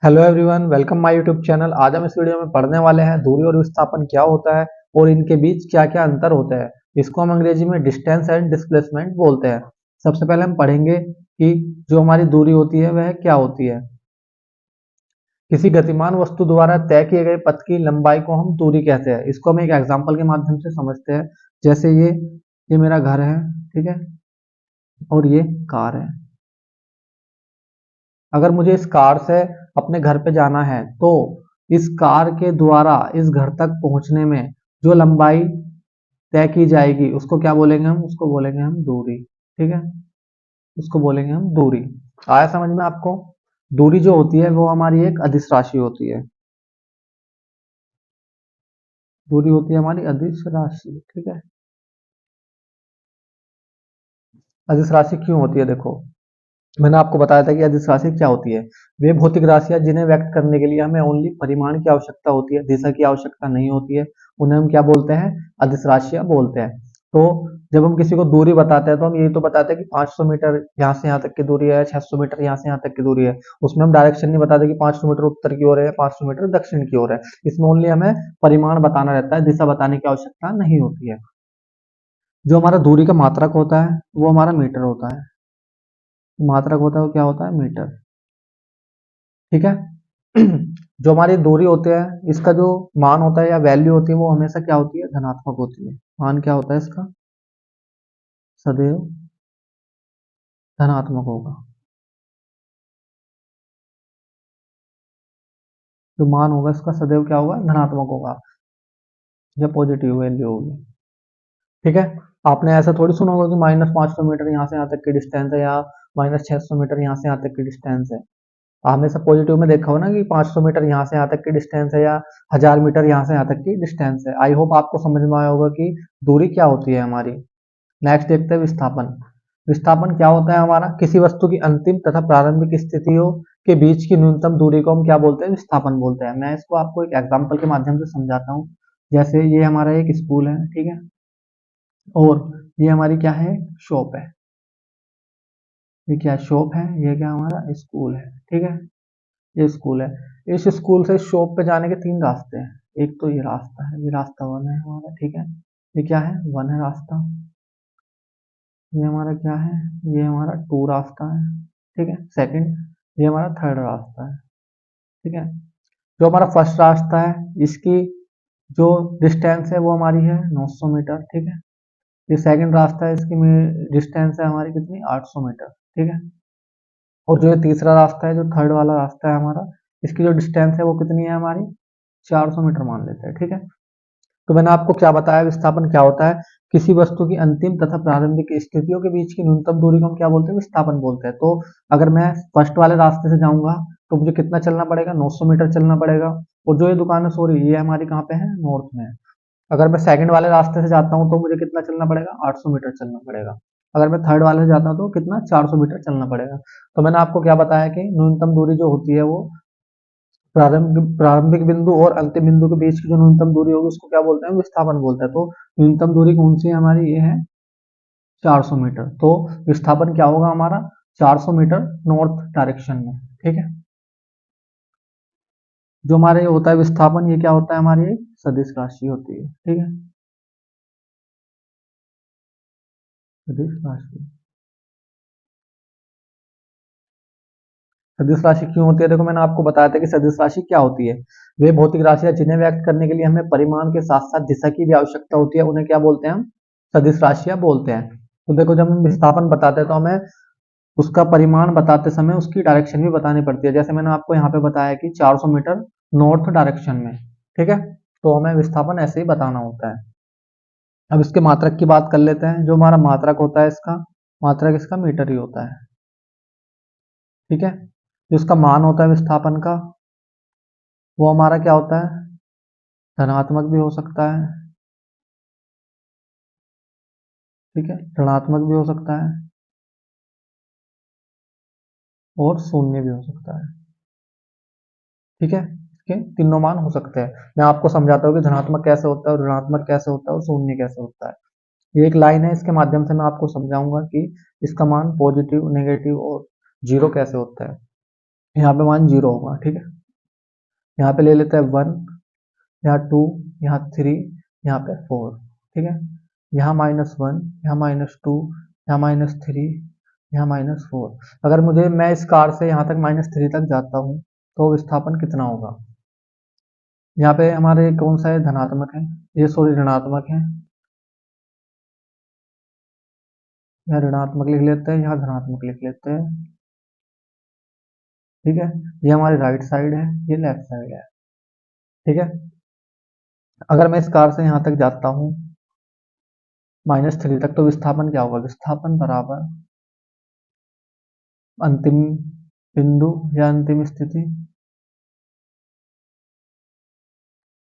Hello everyone, welcome my YouTube channel. आज हम इस वीडियो में पढ़ने वाले हैं दूरी और विस्थापन क्या होता है और इनके बीच क्या क्या अंतर होते हैं। इसको हम अंग्रेजी में डिस्टेंस एंड डिस्प्लेसमेंट बोलते हैं। सबसे पहले हम पढ़ेंगे कि जो हमारी दूरी होती है वह क्या होती है। किसी गतिमान वस्तु द्वारा तय किए गए पथ की लंबाई को हम दूरी कहते हैं। इसको हम एक एग्जाम्पल के माध्यम से समझते हैं। जैसे ये मेरा घर है, ठीक है, और ये कार है। अगर मुझे इस कार से अपने घर पे जाना है तो इस कार के द्वारा इस घर तक पहुंचने में जो लंबाई तय की जाएगी उसको क्या बोलेंगे हम? उसको बोलेंगे हम दूरी। ठीक है, उसको बोलेंगे हम दूरी। आया समझ में आपको? दूरी जो होती है वो हमारी एक अदिश राशि होती है। दूरी होती है हमारी अदिश राशि। ठीक है, अदिश राशि क्यों होती है? देखो, मैंने आपको बताया था कि अदिश राशि क्या होती है। वे भौतिक राशियां जिन्हें व्यक्त करने के लिए हमें ओनली परिमाण की आवश्यकता होती है, दिशा की आवश्यकता नहीं होती है। उन्हें हम क्या बोलते हैं? अदिश राशियां बोलते हैं। तो जब हम किसी को दूरी बताते हैं तो हम यही तो बताते हैं कि 500 मीटर यहाँ से यहाँ तक की दूरी है, 600 मीटर यहाँ से यहाँ तक की दूरी है। उसमें हम डायरेक्शन नहीं बताते कि 500 मीटर उत्तर की ओर है, 500 मीटर दक्षिण की ओर है। इसमें ओनली हमें परिमाण बताना रहता है, दिशा बताने की आवश्यकता नहीं होती है। जो हमारा दूरी का मात्रक होता है वो हमारा मीटर होता है। मात्रक होता है वो क्या होता है? मीटर। ठीक है। जो हमारी दूरी होती है इसका जो मान होता है या वैल्यू होती है वो हमेशा क्या होती है? धनात्मक होती है। मान क्या होता है इसका? सदैव धनात्मक होगा। जो मान होगा इसका सदैव क्या होगा? धनात्मक होगा या पॉजिटिव वैल्यू होगी। ठीक है। आपने ऐसा थोड़ी सुना होगा कि -500 मीटर यहाँ से यहाँ तक की डिस्टेंस है या -600 मीटर यहाँ से यहाँ तक की डिस्टेंस है। हमेशा पॉजिटिव में देखा हो ना कि 500 मीटर यहाँ से यहाँ तक की डिस्टेंस है या 1000 मीटर यहाँ से यहाँ तक की डिस्टेंस है। आई होप आपको समझ में आया होगा कि दूरी क्या होती है हमारी। नेक्स्ट देखते हैं विस्थापन। विस्थापन क्या होता है हमारा? किसी वस्तु की अंतिम तथा प्रारंभिक स्थितियों के बीच की न्यूनतम दूरी को हम क्या बोलते हैं? विस्थापन बोलते हैं। मैं इसको आपको एक एग्जांपल के माध्यम से समझाता हूँ। जैसे ये हमारा एक स्कूल है, ठीक है, और ये हमारी क्या है? शॉप है। ये क्या शॉप है? ये क्या हमारा स्कूल है। ठीक है, ये स्कूल है। इस स्कूल से शॉप पे जाने के तीन रास्ते हैं। एक तो ये रास्ता है, ये रास्ता वन है हमारा। ठीक है, ये क्या है? वन है रास्ता। ये हमारा क्या है? ये हमारा टू रास्ता है। ठीक है, सेकंड। ये हमारा थर्ड रास्ता है। ठीक है, जो हमारा फर्स्ट रास्ता है इसकी जो डिस्टेंस है वो हमारी है 900 मीटर। ठीक है, ये सेकंड रास्ता है, इसकी डिस्टेंस है हमारी कितनी? 800 मीटर। ठीक है, और जो ये तीसरा रास्ता है, जो थर्ड वाला रास्ता है हमारा, इसकी जो डिस्टेंस है वो कितनी है हमारी? 400 मीटर मान लेते हैं। ठीक है, तो मैंने आपको क्या बताया? विस्थापन क्या होता है? किसी वस्तु की अंतिम तथा प्रारंभिक स्थितियों के बीच की न्यूनतम दूरी को हम क्या बोलते हैं? विस्थापन बोलते हैं। तो अगर मैं फर्स्ट वाले रास्ते से जाऊंगा तो मुझे कितना चलना पड़ेगा? 900 मीटर चलना पड़ेगा। और जो ये दुकान है, सॉरी, ये हमारी कहाँ पे है? नॉर्थ में है। अगर मैं सेकंड वाले रास्ते से जाता हूँ तो मुझे कितना चलना पड़ेगा? 800 मीटर चलना पड़ेगा। अगर मैं थर्ड वाले से जाता हूँ तो कितना? 400 मीटर चलना पड़ेगा। तो मैंने आपको क्या बताया कि न्यूनतम दूरी जो होती है वो प्रारंभिक बिंदु और अंतिम बिंदु के बीच की जो न्यूनतम दूरी होगी उसको क्या बोलते हैं? विस्थापन बोलते हैं। तो न्यूनतम दूरी कौन सी है हमारी? ये है 400 मीटर। तो विस्थापन क्या होगा हमारा? 400 मीटर नॉर्थ डायरेक्शन में। ठीक है, जो हमारे होता है विस्थापन, ये क्या होता है? हमारी एक सदिश राशि होती है। ठीक है, सदिश राशि। सदिश राशि क्यों होती है? देखो, मैंने आपको बताया था कि सदिश राशि क्या होती है। वे भौतिक राशियां जिन्हें व्यक्त करने के लिए हमें परिमाण के साथ साथ दिशा की भी आवश्यकता होती है, उन्हें क्या बोलते हैं हम? सदिश राशियां बोलते हैं। तो देखो, जब हम विस्थापन बताते हैं तो हमें उसका परिमाण बताते समय उसकी डायरेक्शन भी बतानी पड़ती है। जैसे मैंने आपको यहाँ पे बताया कि 400 मीटर नॉर्थ डायरेक्शन में। ठीक है, तो हमें विस्थापन ऐसे ही बताना होता है। अब इसके मात्रक की बात कर लेते हैं। जो हमारा मात्रक होता है इसका, मात्रक इसका मीटर ही होता है। ठीक है, जो इसका मान होता है विस्थापन का वो हमारा क्या होता है? धनात्मक भी हो सकता है, ठीक है, ऋणात्मक भी हो सकता है और शून्य भी हो सकता है। ठीक है, इसके तीनों मान हो सकते हैं। मैं आपको समझाता हूँ कि धनात्मक कैसे होता है और ऋणात्मक कैसे होता है और शून्य कैसे होता है। ये एक लाइन है, इसके माध्यम से मैं आपको समझाऊंगा कि इसका मान पॉजिटिव, नेगेटिव और जीरो कैसे होता है। यहाँ पे मान जीरो होगा। ठीक है, यहाँ पे ले लेते हैं 1, यहाँ 2, यहाँ 3, यहाँ पे 4। ठीक है, यहाँ -1, यहाँ -2, यहाँ -3, यहाँ -4। अगर मैं इस कार से यहाँ तक -3 तक जाता हूँ तो विस्थापन कितना होगा? यहाँ पे हमारे कौन सा है, धनात्मक है, ये सॉरी ऋणात्मक है, यहाँ ऋणात्मक लिख लेते हैं, यहाँ धनात्मक लिख लेते हैं। ठीक है, ये हमारी राइट साइड है, ये लेफ्ट साइड है। ठीक है, अगर मैं इस कार से यहाँ तक जाता हूँ -3 तक तो विस्थापन क्या होगा? विस्थापन बराबर अंतिम बिंदु या अंतिम स्थिति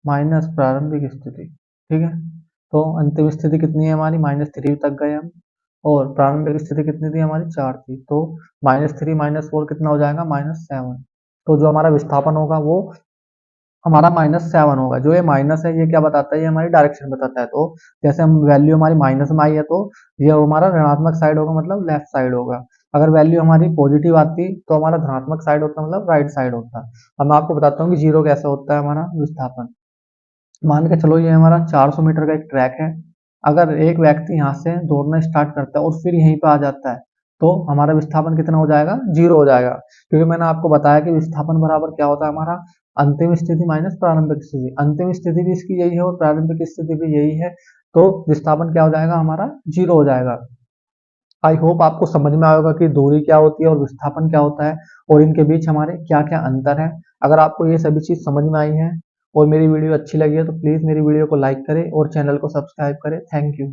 माइनस प्रारंभिक स्थिति। ठीक है, तो अंतिम स्थिति कितनी है हमारी? -3 तक गए हम, और प्रारंभिक स्थिति कितनी थी हमारी? 4 थी। तो -3 -4 कितना हो जाएगा? -7। तो जो हमारा विस्थापन होगा वो हमारा -7 होगा। जो ये माइनस है ये क्या बताता है? ये हमारी डायरेक्शन बताता है। तो जैसे हम वैल्यू हमारी माइनस में आई है तो ये हमारा ऋणात्मक साइड होगा, मतलब लेफ्ट साइड होगा। अगर वैल्यू हमारी पॉजिटिव आती तो हमारा धनात्मक साइड होता, मतलब राइट साइड होता। अब मैं आपको बताता हूँ कि जीरो कैसे होता है हमारा विस्थापन। मान के चलो ये हमारा 400 मीटर का एक ट्रैक है। अगर एक व्यक्ति यहाँ से दौड़ना स्टार्ट करता है और फिर यहीं पे आ जाता है तो हमारा विस्थापन कितना हो जाएगा? जीरो हो जाएगा। क्योंकि मैंने आपको बताया कि विस्थापन बराबर क्या होता है हमारा? अंतिम स्थिति माइनस प्रारंभिक स्थिति। अंतिम स्थिति भी इसकी यही है और प्रारंभिक स्थिति भी यही है, तो विस्थापन क्या हो जाएगा हमारा? जीरो हो जाएगा। आई होप आपको समझ में आएगा कि दूरी क्या होती है और विस्थापन क्या होता है और इनके बीच हमारे क्या क्या अंतर है। अगर आपको ये सभी चीज समझ में आई है और मेरी वीडियो अच्छी लगी है तो प्लीज मेरी वीडियो को लाइक करें और चैनल को सब्सक्राइब करें। Thank you.